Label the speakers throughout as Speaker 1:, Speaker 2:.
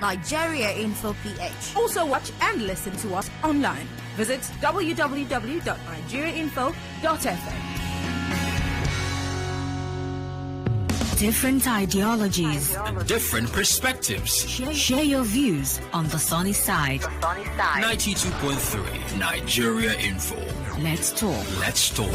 Speaker 1: /Nigeria Info PH.
Speaker 2: Also watch and listen to us online. Visit www.nigeriainfo.fm.
Speaker 3: Different ideologies
Speaker 4: and different perspectives.
Speaker 3: Share your views on the sunny side.
Speaker 4: 92.3 Nigeria Info.
Speaker 3: Let's talk.
Speaker 4: Let's talk.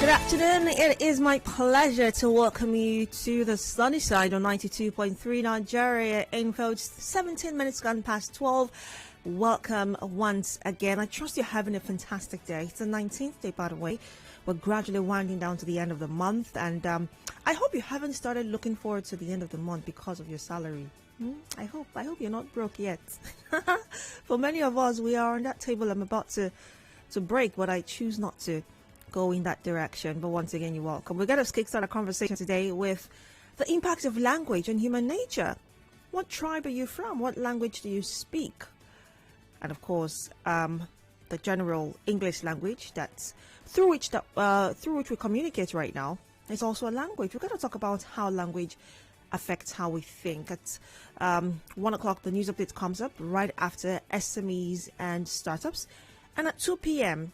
Speaker 5: Good afternoon. It is my pleasure to welcome you to the sunny side on 92.3 Nigeria Info. Just 17 minutes gone past 12. Welcome once again. I trust you're having a fantastic day. It's the 19th day, by the way. We're gradually winding down to the end of the month, and I hope you haven't started looking forward to the end of the month because of your salary. I hope you're not broke yet. For many of us, we are on that table. I'm about to break, but I choose not to go in that direction. But once again, you're welcome. We're going to kickstart a conversation today with the impact of language on human nature. What tribe are you from? What language do you speak? And of course, the general English language that's through which we communicate right now is also a language. We're going to talk about how language affects how we think. At 1 o'clock, the news update comes up right after SMEs and startups, and at 2 p.m.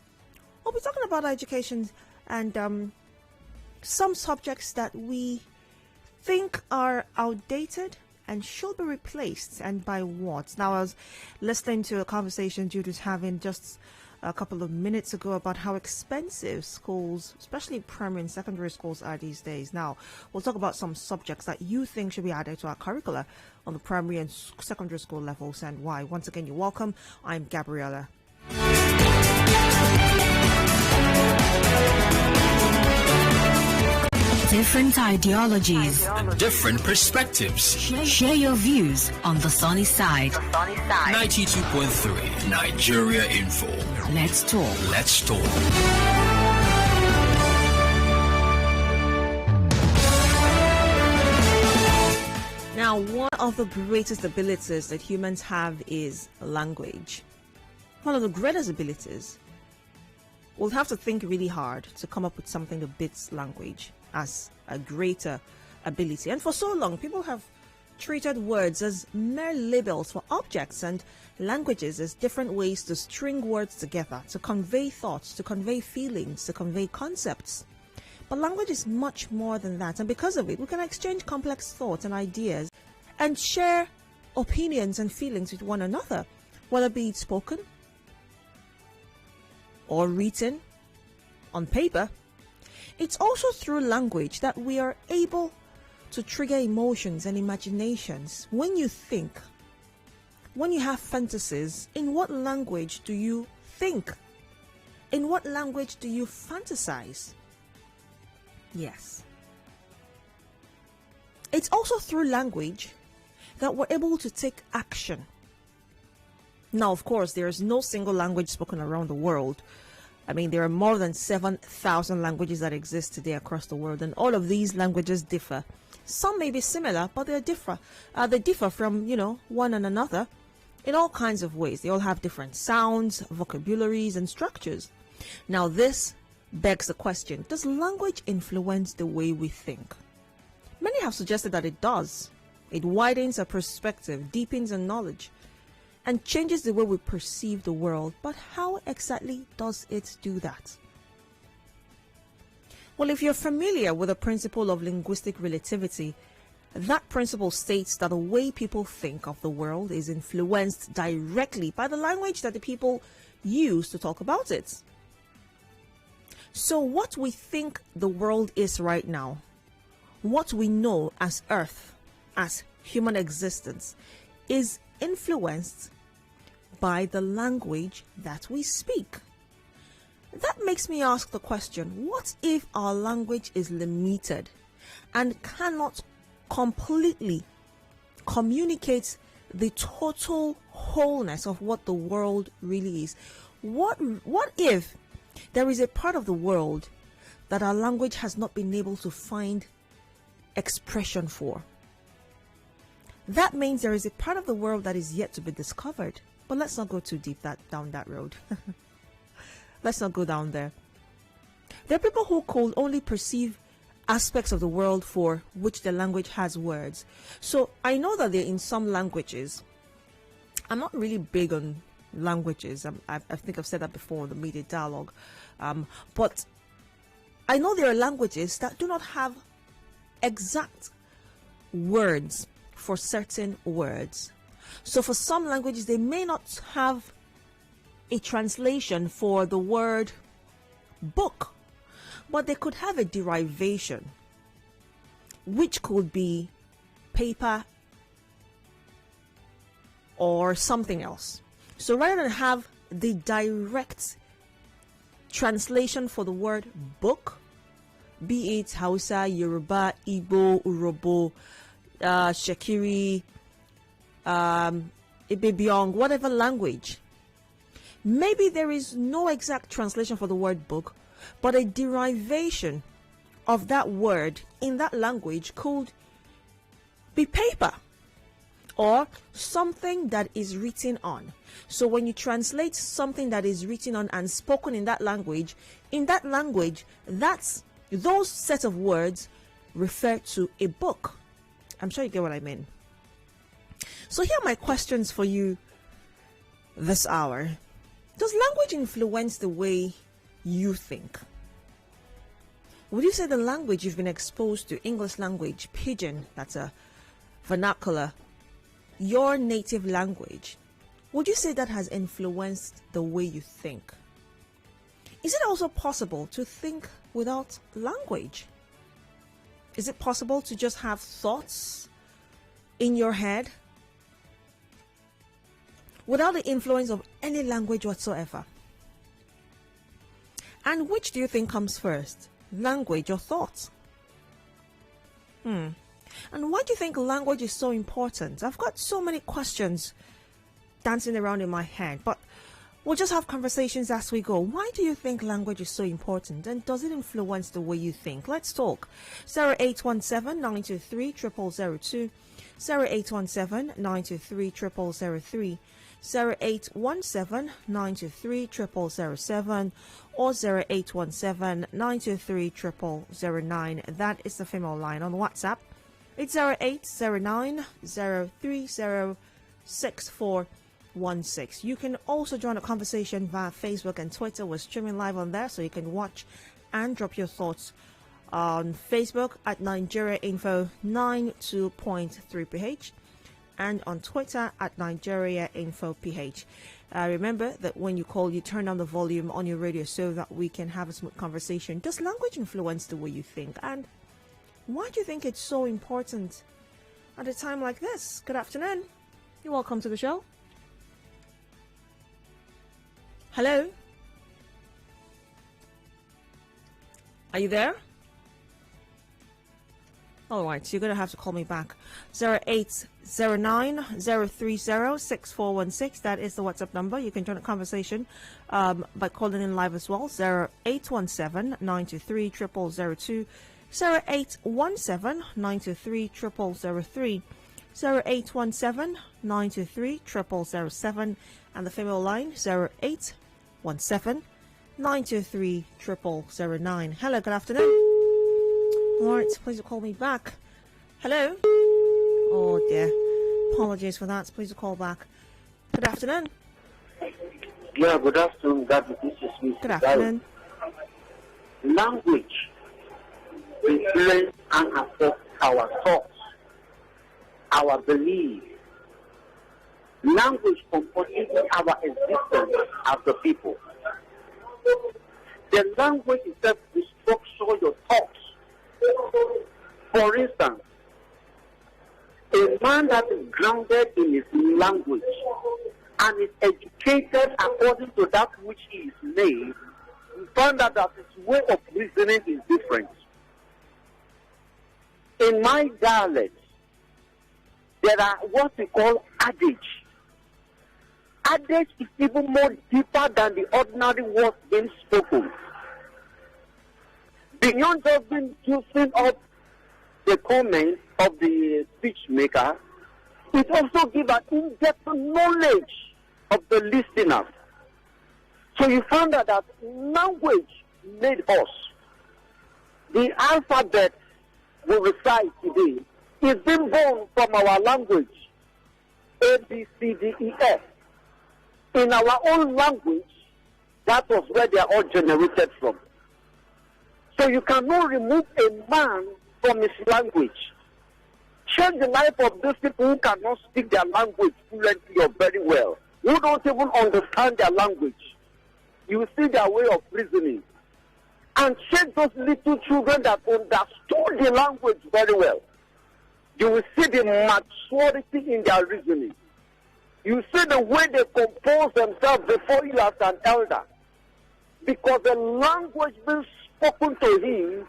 Speaker 5: we'll be talking about education and some subjects that we think are outdated and should be replaced, and by what. Now, I was listening to a conversation Jude was having just a couple of minutes ago about how expensive schools, especially primary and secondary schools, are these days. Now, we'll talk about some subjects that you think should be added to our curricula on the primary and secondary school levels and why. Once again, you're welcome. I'm Gabriella.
Speaker 3: Different ideologies
Speaker 4: and different perspectives.
Speaker 3: Share your views on the sunny side.
Speaker 4: 92.3 Nigeria Info.
Speaker 3: Let's talk.
Speaker 4: Let's talk.
Speaker 5: Now, one of the greatest abilities that humans have is language. One of the greatest abilities. We'll have to think really hard to come up with something that beats language as a greater ability. And for so long, people have treated words as mere labels for objects and languages as different ways to string words together, to convey thoughts, to convey feelings, to convey concepts. But language is much more than that, and because of it, we can exchange complex thoughts and ideas and share opinions and feelings with one another, whether it be spoken or written on paper. It's also through language that we are able to trigger emotions and imaginations. When you think, when you have fantasies, in what language do you think? In what language do you fantasize? Yes. It's also through language that we're able to take action. Now, of course, there is no single language spoken around the world. I mean, there are more than 7,000 languages that exist today across the world, and all of these languages differ. Some may be similar, but they differ. They differ from, one and another in all kinds of ways. They all have different sounds, vocabularies, and structures. Now, this begs the question, does language influence the way we think? Many have suggested that it does. It widens our perspective, deepens our knowledge, and changes the way we perceive the world. But how exactly does it do that? Well, if you're familiar with the principle of linguistic relativity, that principle states that the way people think of the world is influenced directly by the language that the people use to talk about it. So what we think the world is right now, what we know as Earth, as human existence, is influenced by the language that we speak. That makes me ask the question, what if our language is limited and cannot completely communicate the total wholeness of what the world really is? What if there is a part of the world that our language has not been able to find expression for? That means there is a part of the world that is yet to be discovered. But let's not go too deep down that road. Let's not go down there. There are people who could only perceive aspects of the world for which the language has words. So I know that in some languages, I'm not really big on languages. I think I've said that before in the media dialogue. But I know there are languages that do not have exact words for certain words. So for some languages, they may not have a translation for the word book, but they could have a derivation, which could be paper or something else. So rather than have the direct translation for the word book, be it Hausa, Yoruba, Igbo, Urobo, Shekiri, Ibebiong, whatever language, maybe there is no exact translation for the word book, but a derivation of that word in that language could be paper or something that is written on. So when you translate something that is written on and spoken in that language, that's those set of words refer to a book. I'm sure you get what I mean. So here are my questions for you this hour. Does language influence the way you think? Would you say the language you've been exposed to, English language, pidgin, that's a vernacular, your native language, would you say that has influenced the way you think? Is it also possible to think without language? Is it possible to just have thoughts in your head without the influence of any language whatsoever? And which do you think comes first, language or thoughts? And why do you think language is so important? I've got so many questions dancing around in my head, but we'll just have conversations as we go. Why do you think language is so important, and does it influence the way you think? Let's talk. 0817-923-0002, 0817-923-0003, 0817-923-0007, or 0817-923-0009. That is the female line. On WhatsApp, it's 0809-030-6416. You can also join the conversation via Facebook and Twitter. We're streaming live on there, so you can watch and drop your thoughts on Facebook at Nigeria Info 92.3ph and on Twitter at Nigeria Info PH. Remember that when you call, you turn down the volume on your radio so that we can have a smooth conversation. Does language influence the way you think? And why do you think it's so important at a time like this? Good afternoon. You're welcome to the show. Hello? Are you there? All right, so you're going to have to call me back. 0809-030-6416. That is the WhatsApp number. You can join the conversation by calling in live as well. 0817-923-0002, 0817-923-0003, 0817-923-0007, and the female line 0817-923-0009. Hello, good afternoon. All right, please call me back. Hello? Oh dear. Apologies for that. Please call back. Good afternoon.
Speaker 6: Yeah, good afternoon. This is Mr.
Speaker 5: Good afternoon.
Speaker 6: Language influences and affects our thoughts, our beliefs. Language composes our existence as a people. The language itself will structure your thoughts. For instance, a man that is grounded in his language and is educated according to that which he is made, we find out that his way of reasoning is different. In my dialect, there are what we call adage. Adage is even more deeper than the ordinary words being spoken. Beyond just being using up the comments of the speech maker, it also gives an in-depth knowledge of the listeners. So you find out that language made us. The alphabet we recite today is being born from our language, A, B, C, D, E, F. In our own language, that was where they are all generated from. So you cannot remove a man from his language. Change the life of those people who cannot speak their language fluently or very well, who don't even understand their language. You will see their way of reasoning. And change those little children that understood the language very well. You will see the maturity in their reasoning. You see the way they compose themselves before you as an elder. Because the language being spoken to him,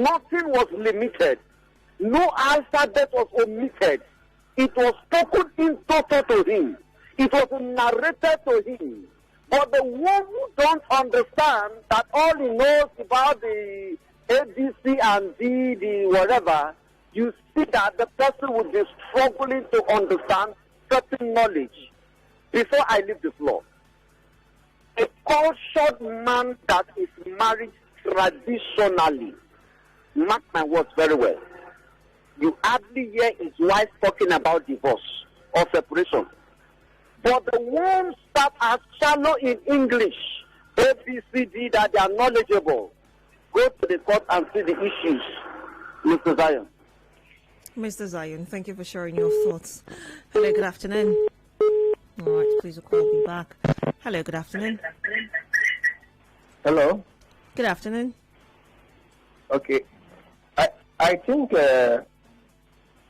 Speaker 6: nothing was limited. No alphabet was omitted. It was spoken in total to him. It was narrated to him. But the one who don't understand that all he knows about the A, B, C, and D, the whatever, you see that the person would be struggling to understand certain knowledge. Before I leave the floor, a cultured man that is married traditionally, mark my words very well, you hardly hear his wife talking about divorce or separation. But the ones that are shallow in English, A, B, C, D, that they are knowledgeable, go to the court and see the issues. Mr. Zion.
Speaker 5: Mr. Zion, thank you for sharing your thoughts. Hello, good afternoon. All right, please call me back. Hello, good afternoon.
Speaker 7: Hello.
Speaker 5: Good afternoon.
Speaker 7: Okay. I think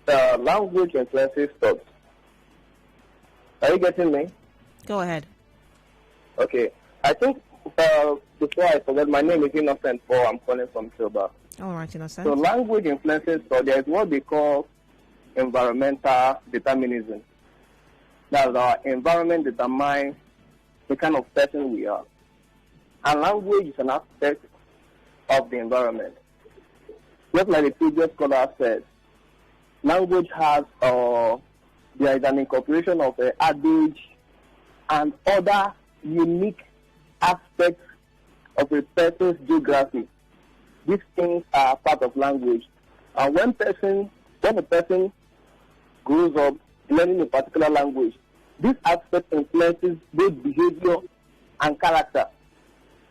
Speaker 7: language influences thoughts. Are you getting me?
Speaker 5: Go ahead.
Speaker 7: Okay. I think before I forget, my name is Innocent Paul. I'm calling from Cuba.
Speaker 5: All right, Innocent.
Speaker 7: So language influences thought. There is what they call environmental determinism. That our environment determines the kind of person we are. And language is an aspect of the environment. Just like the previous scholar said, language has there is an incorporation of adage and other unique aspects of a person's geography. These things are part of language. And when a person grows up learning a particular language, this aspect influences both behavior and character.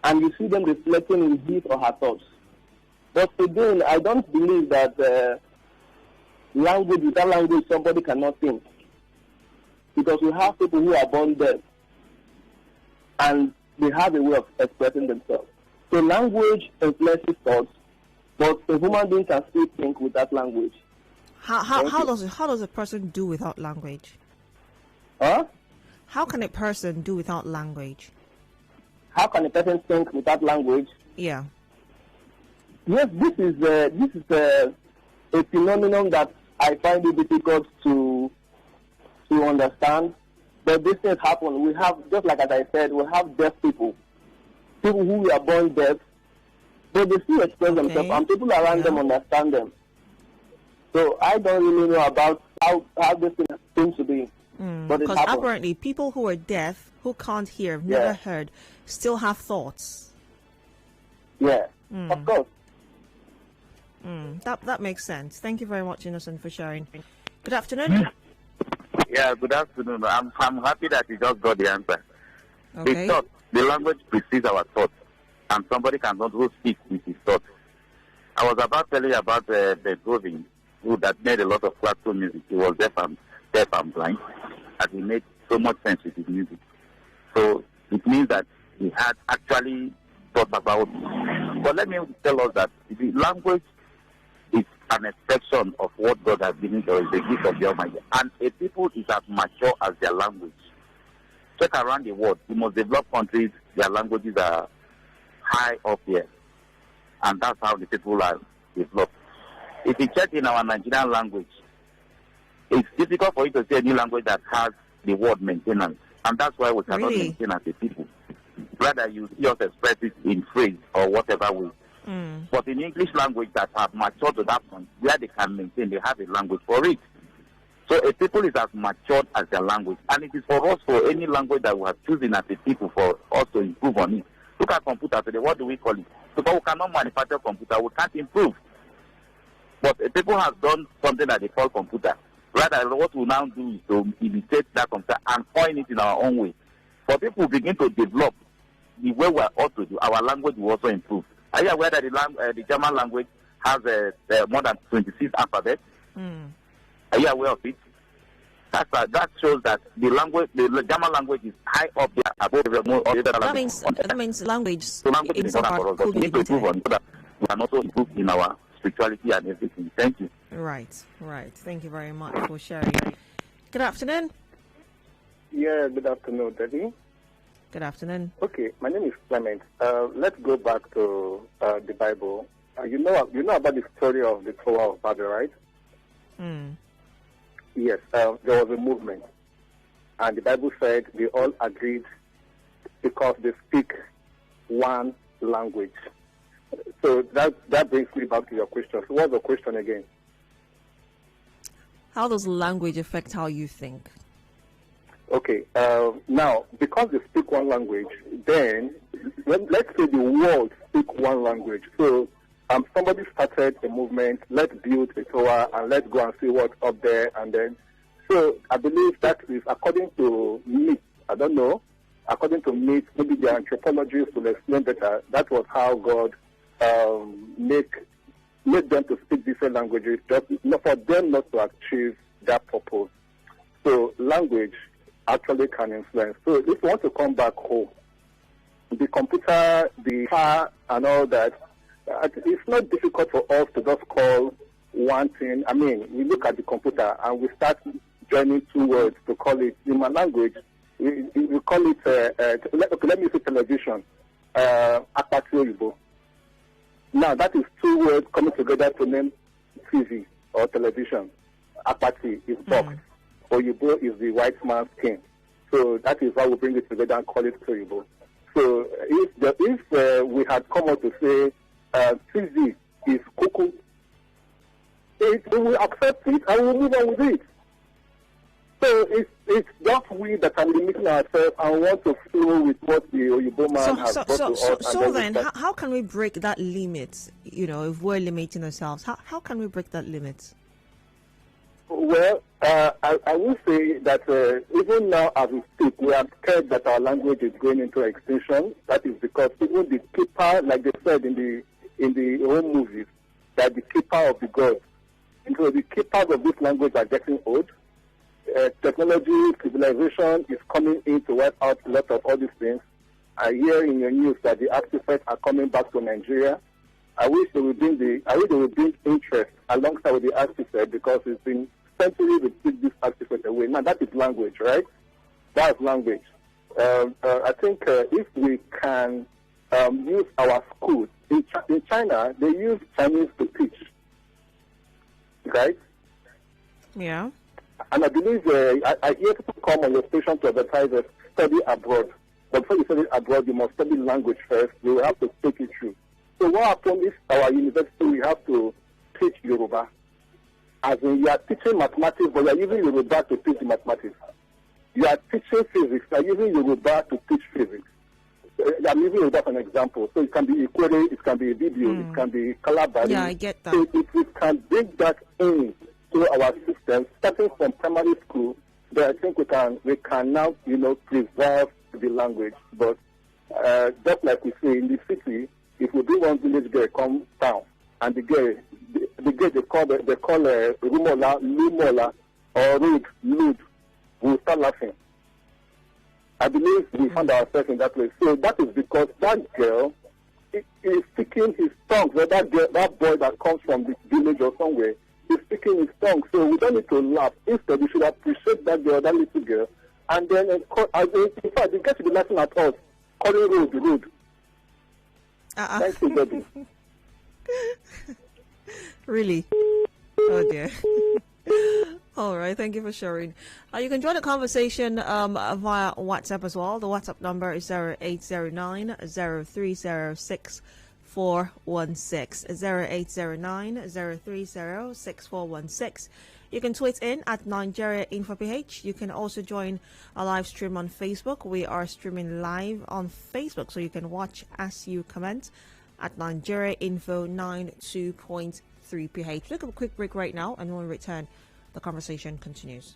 Speaker 7: And you see them reflecting in his or her thoughts. But again, I don't believe that without language, somebody cannot think. Because we have people who are born deaf, and they have a way of expressing themselves. So language influences thoughts, but a human being can still think without language.
Speaker 5: How does a person do without language?
Speaker 7: Huh?
Speaker 5: How can a person do without language?
Speaker 7: How can a person think without language?
Speaker 5: Yeah.
Speaker 7: Yes, this is a phenomenon that I find it difficult to understand. But these things happen. We have, just like as I said, we have deaf people who are born deaf, but they still express themselves, and people around them understand them. So I don't really know about how this thing seems to be. But it
Speaker 5: Because
Speaker 7: happens.
Speaker 5: apparently people who are deaf, who can't hear, never heard, still have thoughts.
Speaker 7: Yeah, of course.
Speaker 5: That makes sense. Thank you very much, Innocent, for sharing. Good afternoon.
Speaker 8: Yeah, good afternoon. I'm happy that you just got the answer.
Speaker 5: Okay.
Speaker 8: The language precedes our thoughts, and somebody cannot go speak with his thoughts. I was about telling you about Beethoven, who that made a lot of classical music. He was deaf and blind, and he made so much sense with his music. So it means that he had actually thought about it. But let me tell us that the language is an expression of what God has given to us, the gift of the Almighty. And a people is as mature as their language. Check around the world, the most developed countries, their languages are high up here. And that's how the people are developed. If you check in our Nigerian language, it's difficult for you to see any language that has the word maintenance. And that's why we cannot maintain as a people. Rather, you just express it in phrase or whatever way. But in English language that have matured to that point, where they can maintain, they have a language for it. So a people is as matured as their language. And it is for us, for any language that we have chosen as a people, for us to improve on it. Look at computer today. What do we call it? Because we cannot manufacture computer, we can't improve. But people have done something that they call computer. Rather, what we now do is to imitate that computer and coin it in our own way. For people begin to develop the way we are ought to do, our language will also improve. Are you aware that the German language has more than 26 alphabets? Are you aware of it? That shows that the German language is high up there above the other language.
Speaker 5: That means language.
Speaker 8: So language is important for us. But we need to improve on it so that we can also improve in our spirituality and everything. Thank you.
Speaker 5: Right. Thank you very much for sharing. Good afternoon.
Speaker 7: Yeah, good afternoon, Daddy.
Speaker 5: Good afternoon.
Speaker 7: Okay, my name is Clement. Let's go back to the Bible. You know about the story of the Tower of Babel, right? Yes, there was a movement, and the Bible said they all agreed because they speak one language. So that brings me back to your question. So what's the question again?
Speaker 5: How does language affect how you think?
Speaker 7: Okay, now, because they speak one language, then let's say the world speak one language. So somebody started a movement, let's build a tower and let's go and see what's up there. And then, so I believe that is according to myth. I don't know. According to myth, maybe the anthropologists will explain better. That was how God make them to speak different languages, just for them not to achieve that purpose. So language actually can influence. So if you want to come back home, the computer, the car, and all that, it's not difficult for us to just call one thing. I mean, we look at the computer and we start joining two words to call it, in my language, we call it, let me say television, Apati Oyibo. Now, that is two words coming together to name TV or television. Apati is box. Oyibo is the white man's skin. So that is why we bring it together and call it Oyibo. So if we had come out to say TV is cuckoo, we will accept it and we will move on with it. So it's just we that are limiting ourselves and want to flow with what the Oyibo man has brought to us.
Speaker 5: So then, how can we break that limit? You know, if we're limiting ourselves, how can we break that limit?
Speaker 7: Well, I will say that even now as we speak, we are scared that our language is going into extinction. That is because even the keeper, like they said in the old movies, that the keeper of the gods. And so the keepers of this language are getting old. Technology, civilization is coming in to wipe out a lot of all these things. I hear in your news that the artifacts are coming back to Nigeria. I wish they would bring interest alongside with the artifact because it's been centuries to take this artifact away. Now that is language, right? That's language. I think if we can use our schools in China, they use Chinese to teach, right?
Speaker 5: Yeah.
Speaker 7: And I believe I hear people come on your station to advertise study abroad. But before you study abroad, you must study language first. You have to take it through. So what happens is our university, we have to teach Yoruba. As in, you are teaching mathematics, but you are using Yoruba to teach the mathematics. You are teaching physics, you are using Yoruba to teach physics. I'm using Yoruba for an example. So it can be Ikwere, it can be Ibibio, it can be Kalabari.
Speaker 5: Yeah, I get that.
Speaker 7: So if we can bring that in to our system, starting from primary school, then I think we can now, preserve the language. But just like we say in the city, if we do one village girl come down, and the girl they call Rumola, Lumola, or Rude, Lude, we'll start laughing. I believe we found ourselves in that place. So that is because that girl is speaking his tongue. So that boy that comes from the village or somewhere is speaking his tongue. So we don't need to laugh. Instead, we should appreciate that girl, that little girl, and then in fact, they get to be laughing at us, calling rude. Thank you, baby.
Speaker 5: Really? Oh dear. All right, thank you for sharing. You can join the conversation via WhatsApp as well. The WhatsApp number is 0809 0306 416 0809 030 6416. You can tweet in at Nigeria InfoPH. You can also join our live stream on Facebook. We are streaming live on Facebook, so you can watch as you comment at Nigeria Info 92.3 PH. Take a quick break right now, and when we return, the conversation continues.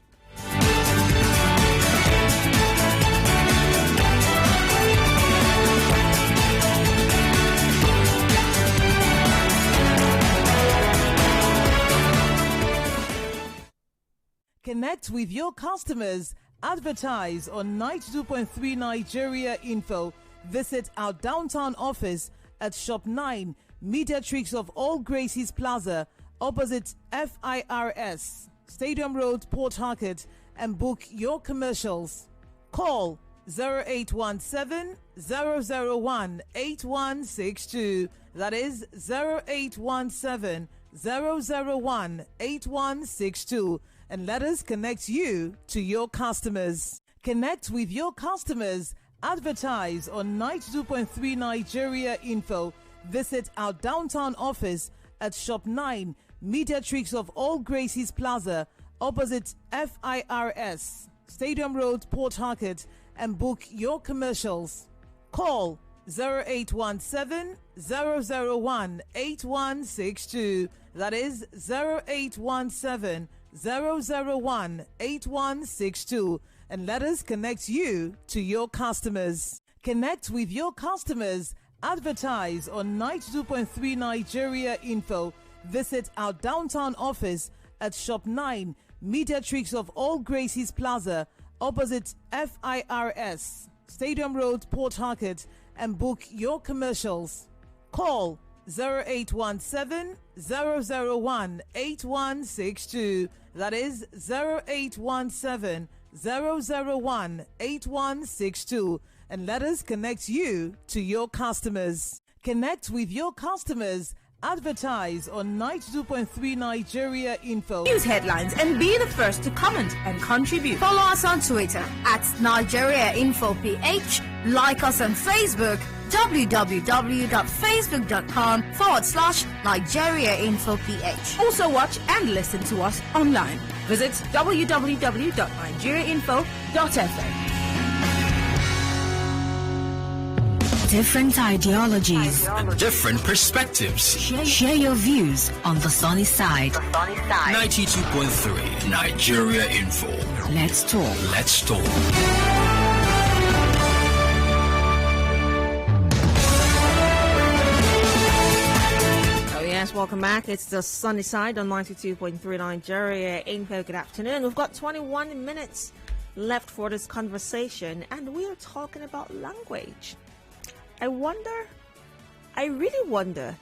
Speaker 9: Connect with your customers. Advertise on 92.3 Nigeria Info. Visit our downtown office at Shop 9, Mediatrix of All Gracies Plaza, opposite FIRS, Stadium Road, Port Harcourt, and book your commercials. Call 0817 001 8162. That is 0817 001 8162. And let us connect you to your customers. Connect with your customers. Advertise on 92.3 Nigeria Info. Visit our downtown office at Shop 9, Mediatrix of All Gracies Plaza, opposite FIRS, Stadium Road, Port Harcourt, and book your commercials. Call 0817 001 8162. That is 0817 001 8162, and let us connect you to your customers. Connect with your customers. Advertise on 92.3 Nigeria Info. Visit our downtown office at Shop 9, Mediatrix of All Gracies Plaza, opposite FIRS, Stadium Road, Port Harcourt, and book your commercials. Call 0817 001 8162. That is 0817 001 8162. And let us connect you to your customers. Connect with your customers. Advertise on 92.3 Nigeria Info.
Speaker 2: News headlines and be the first to comment and contribute.
Speaker 1: Follow us on Twitter at Nigeria Info PH. Like us on Facebook, www.facebook.com/Nigeria Info PH.
Speaker 2: Also watch and listen to us online. Visit www.nigeriainfo.fm.
Speaker 3: Different ideologies.
Speaker 4: And different perspectives.
Speaker 3: Share your views on the sunny side.
Speaker 4: 92.3 Nigeria Info.
Speaker 3: Let's talk.
Speaker 4: Let's talk.
Speaker 5: Yes, welcome back. It's the sunny side on 92.3 Nigeria Info. Good afternoon. We've got 21 minutes left for this conversation, and we are talking about language. I really wonder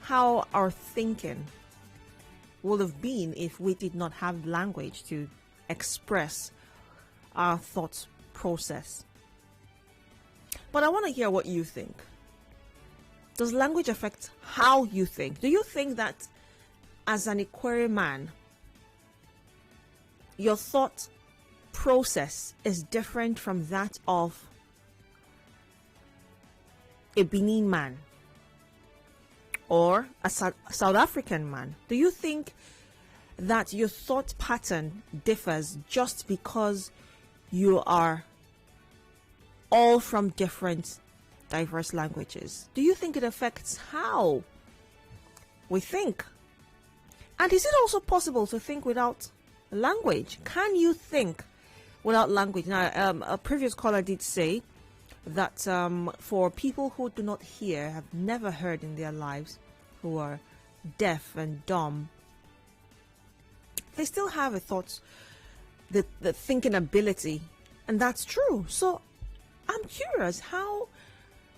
Speaker 5: how our thinking would have been if we did not have language to express our thought process. But I want to hear what you think. Does language affect how you think? Do you think that as an Ikwere man, your thought process is different from that of a Benin man or a South African man? Do you think that your thought pattern differs just because you are all from different diverse languages? Do you think it affects how we think? And is it also possible to think without language? Can you think without language? Now, a previous caller did say that for people who do not hear, have never heard in their lives, who are deaf and dumb, they still have a thought, the thinking ability, and that's true. So I'm curious, how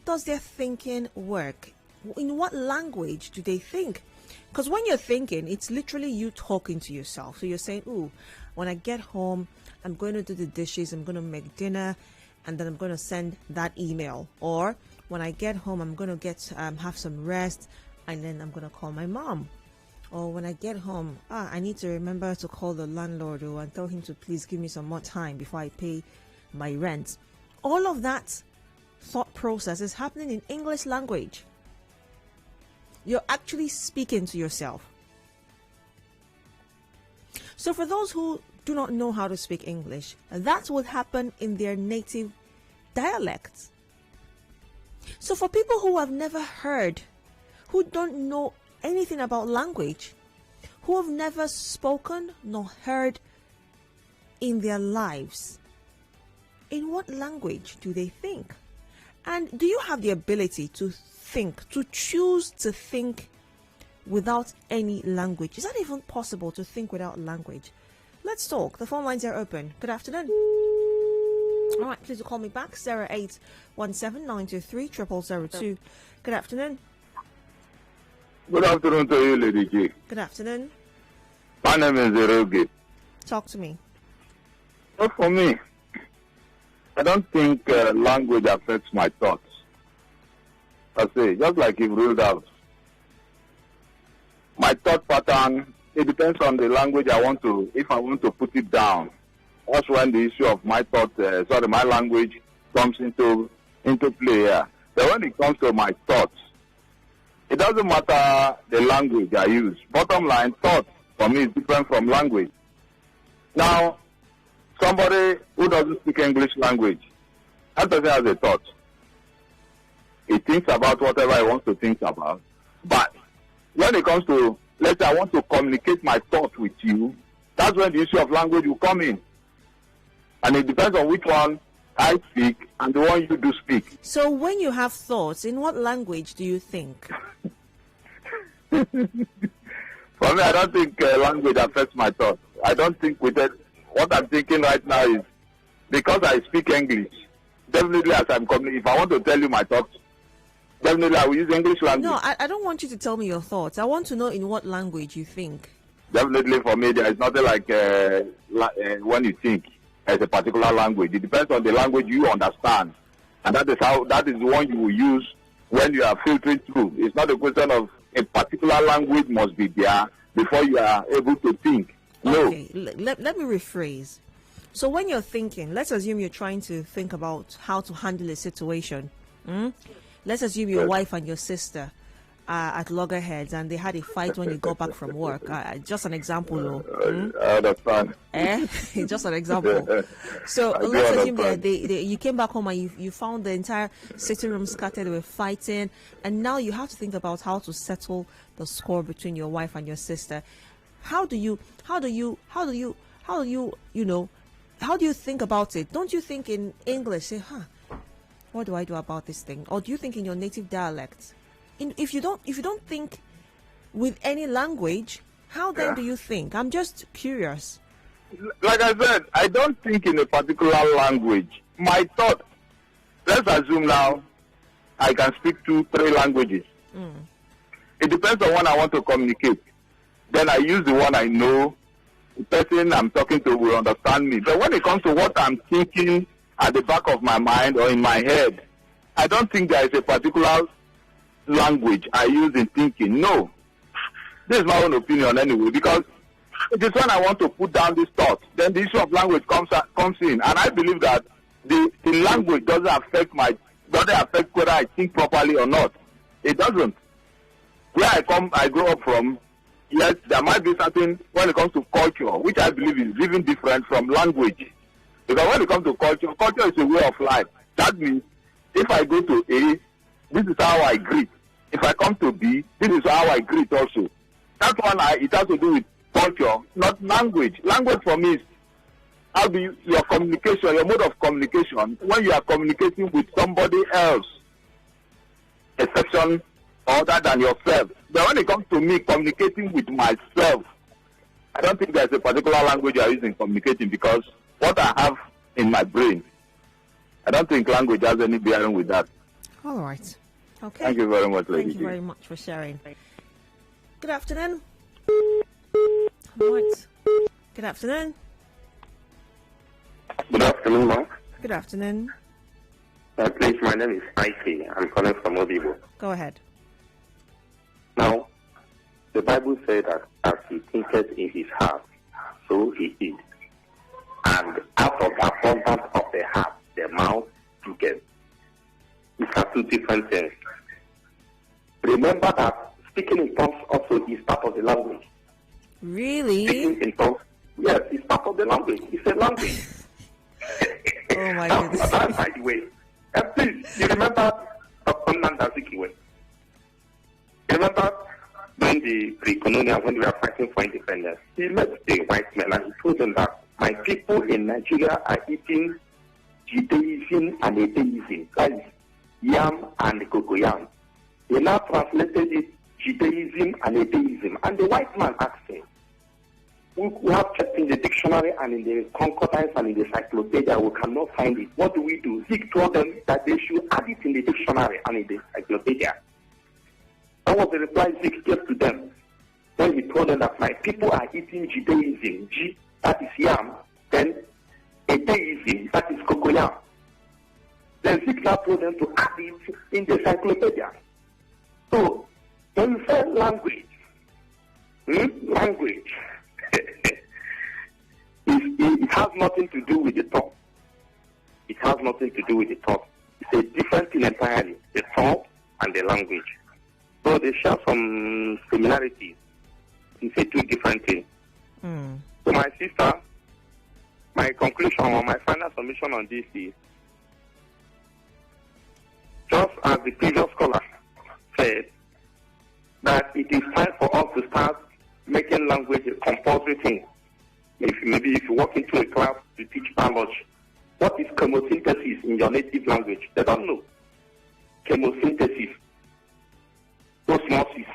Speaker 5: does their thinking work? In what language do they think? Because when you're thinking, it's literally you talking to yourself. So you're saying, ooh, when I get home, I'm going to do the dishes, I'm going to make dinner, and then I'm going to send that email. Or when I get home, I'm going to have some rest, and then I'm going to call my mom. Or when I get home, I need to remember to call the landlord and tell him to please give me some more time before I pay my rent. All of that thought process is happening in English language. You're actually speaking to yourself. So for those who do not know how to speak English, that would happen in their native dialect. So for people who have never heard, who don't know anything about language, who have never spoken nor heard in their lives, in what language do they think? And do you have the ability to think, to choose to think without any language? Is that even possible, to think without language? Let's talk. The phone lines are open. Good afternoon. All right, please call me back. 0817-923-0002. Good afternoon.
Speaker 10: Good afternoon to you, Lady G.
Speaker 5: Good afternoon.
Speaker 10: My name is Eroge.
Speaker 5: Talk to me.
Speaker 10: But for me, I don't think language affects my thoughts. I say, just like you've ruled out, my thought pattern, it depends on the language I want to, if I want to put it down. That's when the issue of my thought, my language comes into play here. But when it comes to my thoughts, it doesn't matter the language I use. Bottom line, thought for me is different from language. Now, somebody who doesn't speak English language, that person has a thought. He thinks about whatever he wants to think about. But when it comes to, let's say I want to communicate my thought with you, that's when the issue of language will come in. And it depends on which one I speak and the one you do speak.
Speaker 5: So when you have thoughts, in what language do you think?
Speaker 10: For me, I don't think language affects my thoughts. I don't think with it. What I'm thinking right now is, because I speak English, definitely as I'm coming, if I want to tell you my thoughts, definitely I will use English language.
Speaker 5: No, I don't want you to tell me your thoughts. I want to know in what language you think.
Speaker 10: Definitely for me, there is nothing like when you think as a particular language. It depends on the language you understand. And that is the one you will use when you are filtering through. It's not a question of a particular language must be there before you are able to think. No.
Speaker 5: Okay, let me rephrase. So when you're thinking, let's assume you're trying to think about how to handle a situation. Let's assume your wife and your sister are at loggerheads and they had a fight when you got back from work. Just an example, though.
Speaker 10: I understand.
Speaker 5: Just an example. So let's assume that you came back home and you found the entire sitting room scattered. They were fighting, and now you have to think about how to settle the score between your wife and your sister. How do you think about it? Don't you think in English, say, what do I do about this thing? Or do you think in your native dialect? If you don't think with any language, how then do you think? I'm just curious.
Speaker 10: Like I said, I don't think in a particular language. My thought, let's assume now I can speak 2-3 languages. It depends on what I want to communicate. Then I use the one I know. The person I'm talking to will understand me. But when it comes to what I'm thinking at the back of my mind or in my head, I don't think there is a particular language I use in thinking. No. This is my own opinion anyway, because it is when I want to put down this thought, then the issue of language comes in. And I believe that the language doesn't affect whether I think properly or not. It doesn't. Where I grew up from, yes, there might be something when it comes to culture, which I believe is even different from language. Because when it comes to culture is a way of life. That means if I go to A, this is how I greet. If I come to B, this is how I greet also. That one, it has to do with culture, not language. Language for me is how do your communication, your mode of communication, when you are communicating with somebody else, a section other than yourself. But when it comes to me communicating with myself, I don't think there's a particular language I use in communicating, because what I have in my brain, I don't think language has any bearing with that.
Speaker 5: All right. Okay.
Speaker 10: Thank you very much, lady.
Speaker 5: Thank you very much for sharing. Good afternoon. All right. Good afternoon.
Speaker 11: Good afternoon, ma'am.
Speaker 5: Good afternoon.
Speaker 11: Please, my name is Ike. I'm calling from Obibo.
Speaker 5: Go ahead.
Speaker 11: Now, the Bible said that as he thinketh in his heart, so he is. And out of the abundance of the heart, the mouth speaketh. These are two different things. Remember that speaking in tongues also is part of the language.
Speaker 5: Really?
Speaker 11: Speaking in tongues, Yes, it's part of the language. It's a language.
Speaker 5: Oh my goodness.
Speaker 11: That's by the way. And please, you remember Nanda Zikiwe? Remember during the pre-colonial when we were fighting for independence? He met the white men and he told them that my people in Nigeria are eating Judaism and atheism. That is yam and cocoyam. He now translated it Judaism and atheism. And the white man asked him, we have checked in the dictionary and in the concordance and in the encyclopedia, we cannot find it. What do we do? Zeke told them that they should add it in the dictionary and in the encyclopedia. That was the reply Zeke gave to them when he told them that my people are eating Judaism, G, that is yam, then atheism, that is cocoyam. Then Zeke now told them to add it in the encyclopedia. So, when you say language, language, it has nothing to do with the thought. It has nothing to do with the thought. It's a different thing entirely, the thought and the language. So they share some similarities. It's a two different things. So my sister, my conclusion or my final submission on this is, just as the previous scholar said, that it is time for us to start making language a compulsory thing. Maybe if you walk into a class to teach biology, what is chemosynthesis in your native language? They don't know. Chemosynthesis, osmosis,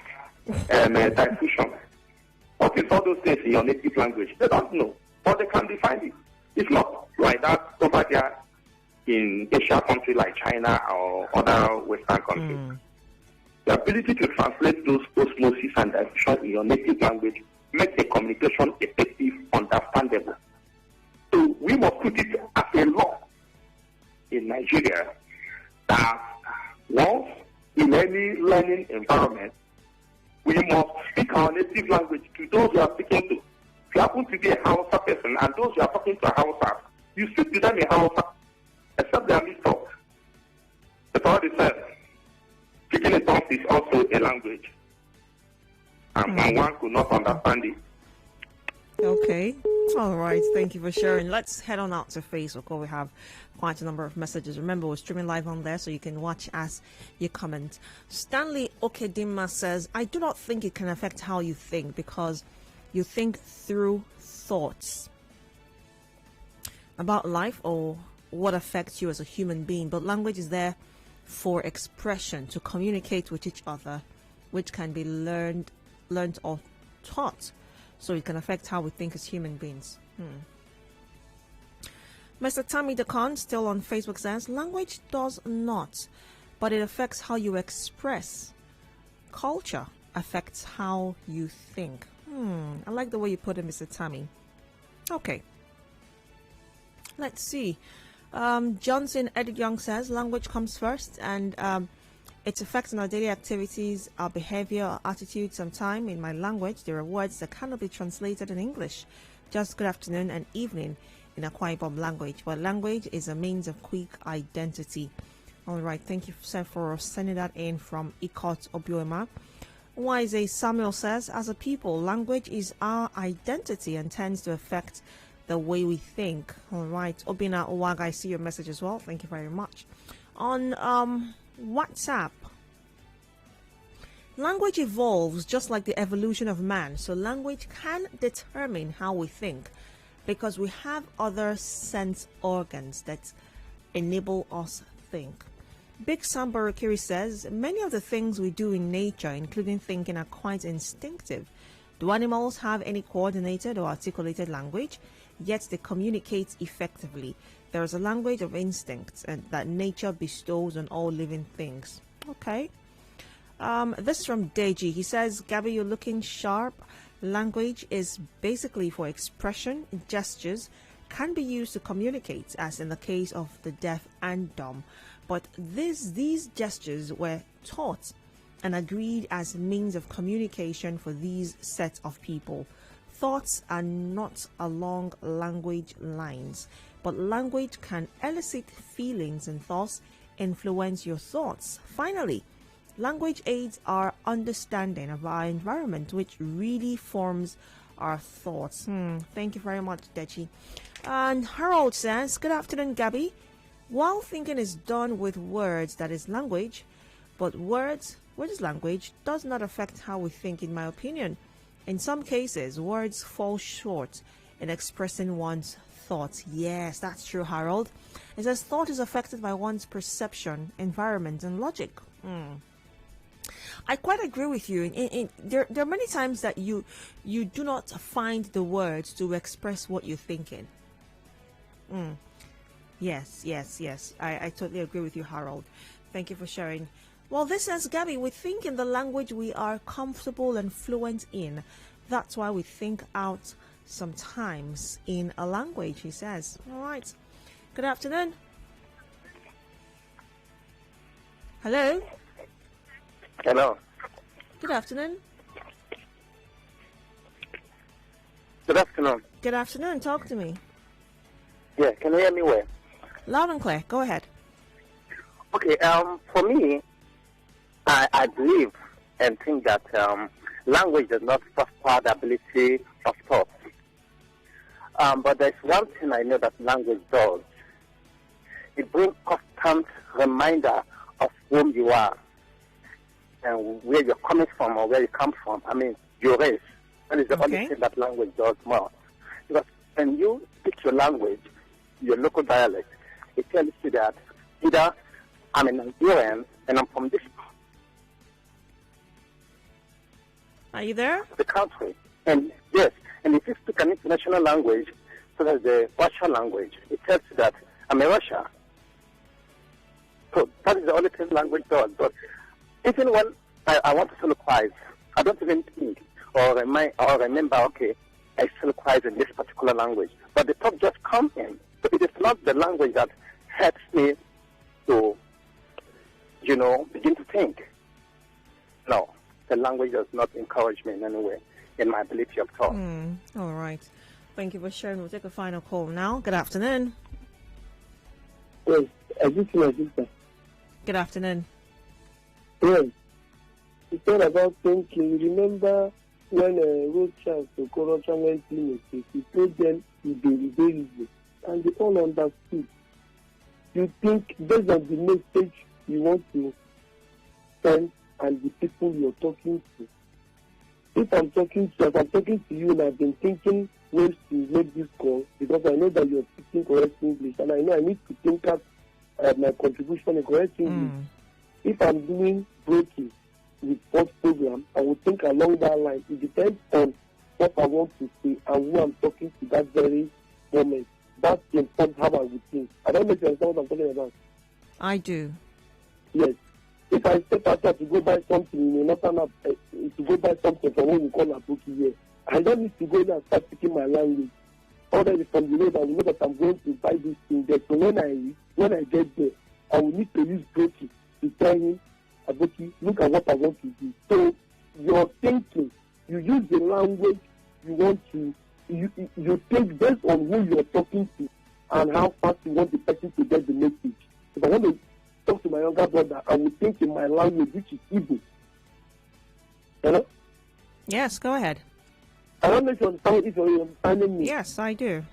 Speaker 11: diffusion. What is all those things in your native language? They don't know, but they can define it. It's not like that over there in Asia country like China or other Western countries. The ability to translate those osmosis and diffusion in your native language makes the communication effective, understandable. So we must put it as a law in Nigeria that once in any learning environment, we must speak our native language to those we are speaking to. If you happen to be a Hausa person and those you are talking to are Hausa, you speak to them in Hausa, except they are mistaught. That's all they said. Speaking in tongues is also a language. And one could not understand it.
Speaker 5: Okay. All right. Thank you for sharing. Let's head on out to Facebook where we have quite a number of messages. Remember, we're streaming live on there so you can watch as you comment. Stanley Okedima says, I do not think it can affect how you think because you think through thoughts about life or what affects you as a human being. But language is there for expression, to communicate with each other, which can be learned or taught, so it can affect how we think as human beings. Mr. Tammy Decon, still on Facebook, says language does not, but it affects how you express. Culture affects how you think. I like the way you put it, Mr. Tammy. Okay, let's see. Johnson Edith Young says language comes first, and its effects on our daily activities, our behavior, our attitude. Sometime in my language, there are words that cannot be translated in English. Just good afternoon and evening in Akwa Ibom language. But language is a means of quick identity. All right, thank you, sir, for sending that in from Ikot Obioma. Wise Samuel says, as a people, language is our identity and tends to affect the way we think. All right, Obina Owaga, I see your message as well. Thank you very much. On WhatsApp, language evolves just like the evolution of man. So language can determine how we think because we have other sense organs that enable us think. Big Sam Barakiri says, many of the things we do in nature, including thinking, are quite instinctive. Do animals have any coordinated or articulated language? Yet they communicate effectively. There is a language of instincts and that nature bestows on all living things. Okay. This is from Deji. He says, Gabby, you're looking sharp. Language is basically for expression. Gestures can be used to communicate, as in the case of the deaf and dumb. But these gestures were taught and agreed as means of communication for these sets of people. Thoughts are not along language lines, but language can elicit feelings and thus influence your thoughts. Finally, Language aids our understanding of our environment, which really forms our thoughts. Thank you very much, Dechi. And Harold says, good afternoon, Gabby. While thinking is done with words, that is language, but words is language, does not affect how we think, in my opinion. In some cases, words fall short in expressing one's thoughts. Yes, that's true, Harold. It says thought is affected by one's perception, environment, and logic. I quite agree with you. There are many times that you do not find the words to express what you're thinking. Yes. I totally agree with you, Harold. Thank you for sharing. Well, this says, Gabby, we think in the language we are comfortable and fluent in. That's why we think out sometimes in a language, he says. All right. Good afternoon. Hello.
Speaker 12: Hello.
Speaker 5: Good afternoon.
Speaker 12: Good afternoon.
Speaker 5: Good afternoon. Talk to me.
Speaker 12: Yeah, can you hear me well?
Speaker 5: Loud and clear. Go ahead.
Speaker 12: Okay, for me, I believe and think that language does not foster the ability of thought. But there's one thing I know that language does. It brings constant reminder of whom you are and where you're coming from or where you come from. I mean, your race. That is the only thing that language does most. Because when you speak your language, your local dialect, it tells you that either I'm a Nigerian and I'm from this
Speaker 5: Are you there?
Speaker 12: the country. And yes, and if you speak an international language, such as the Russian language, it tells you that I'm a Russia. So that is the only thing language does. But even when I want to soliloquize, I don't even think or remember, okay, I soliloquize in this particular language. But the thought just comes in. So it is not the language that helps me to, begin to think. No, the language does not encourage me in any way in my ability of thought.
Speaker 5: All right. Thank you for sharing. We'll take a final call now. Good afternoon.
Speaker 13: Yes, this is my sister.
Speaker 5: Good afternoon.
Speaker 13: Yes. It's all about thinking. You remember when Rothschild to corruption went in, he told them it be very easy. And they all understood. You think based on the message you want to send and the people you're talking to. If I'm talking to you and I've been thinking ways to make this call because I know that you're speaking correct English and I know I need to think out my contribution in correct English. If I'm doing breaking with first program, I will think along that line. It depends on what I want to say and who I'm talking to that very moment. That informs how I would think. I don't know if you understand what I'm talking about.
Speaker 5: I do.
Speaker 13: Yes. If I step outside to go buy something in another to go buy something from what we call a bookie here, I don't need to go there and start speaking my language. Already from the road, I will know that I'm going to buy this thing there. So when I get there, I will need to use Brookie to tell him, Aboki, look at what I want to do. So you're thinking, you use the language you want to, you think based on who you're talking to and how fast you want the person to get the message. If I want to talk to my younger brother, I will think in my language, which is Igbo. Hello?
Speaker 5: Yes, go ahead.
Speaker 13: I don't know if you're understanding me.
Speaker 5: Yes, I do.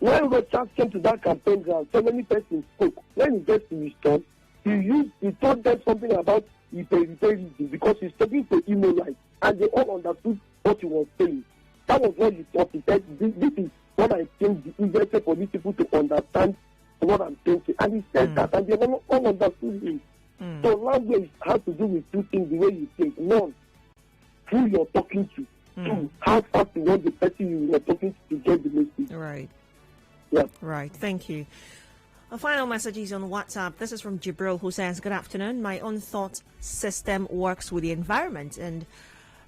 Speaker 13: When Rochas came to that campaign ground, so many persons spoke. When he gets to his turn, he told them something about Iperity because he's talking to Imolite, and they all understood what he was saying. That was what he thought. He said, this is what I think the easiest way for these people to understand what I'm thinking. And he said that, and they all understood him. So language has to do with two things, the way you think. One, who you're talking to. Two, how fast you want the person you're talking to get the message.
Speaker 5: Right.
Speaker 13: Yeah.
Speaker 5: Right. Thank you. A final message is on WhatsApp. This is from Jibril, who says, good afternoon. My own thought system works with the environment and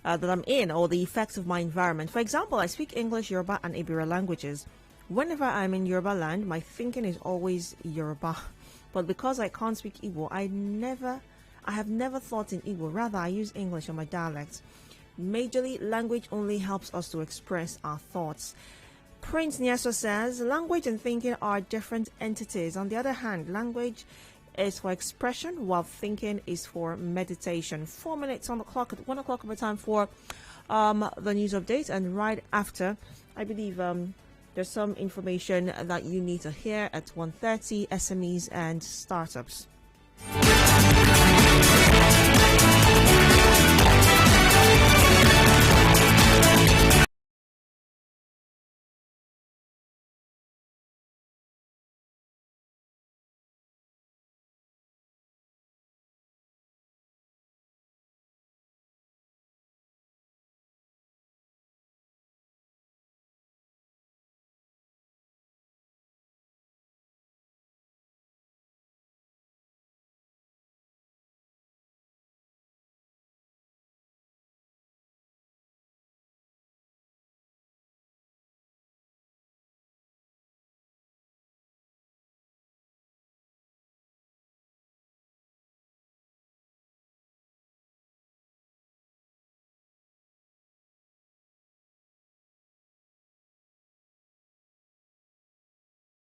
Speaker 5: that I'm in, or the effects of my environment. For example, I speak English, Yoruba, and Ibira languages. Whenever I'm in Yoruba land, my thinking is always Yoruba. But because I can't speak Igbo, I have never thought in Igbo. Rather, I use English or my dialect. Majorly, language only helps us to express our thoughts. Prince Nyeso says, language and thinking are different entities. On the other hand, language is for expression, while thinking is for meditation. 4 minutes on the clock at 1 o'clock of the time for the news update, and right after, I believe there's some information that you need to hear at 1:30, SMEs and startups.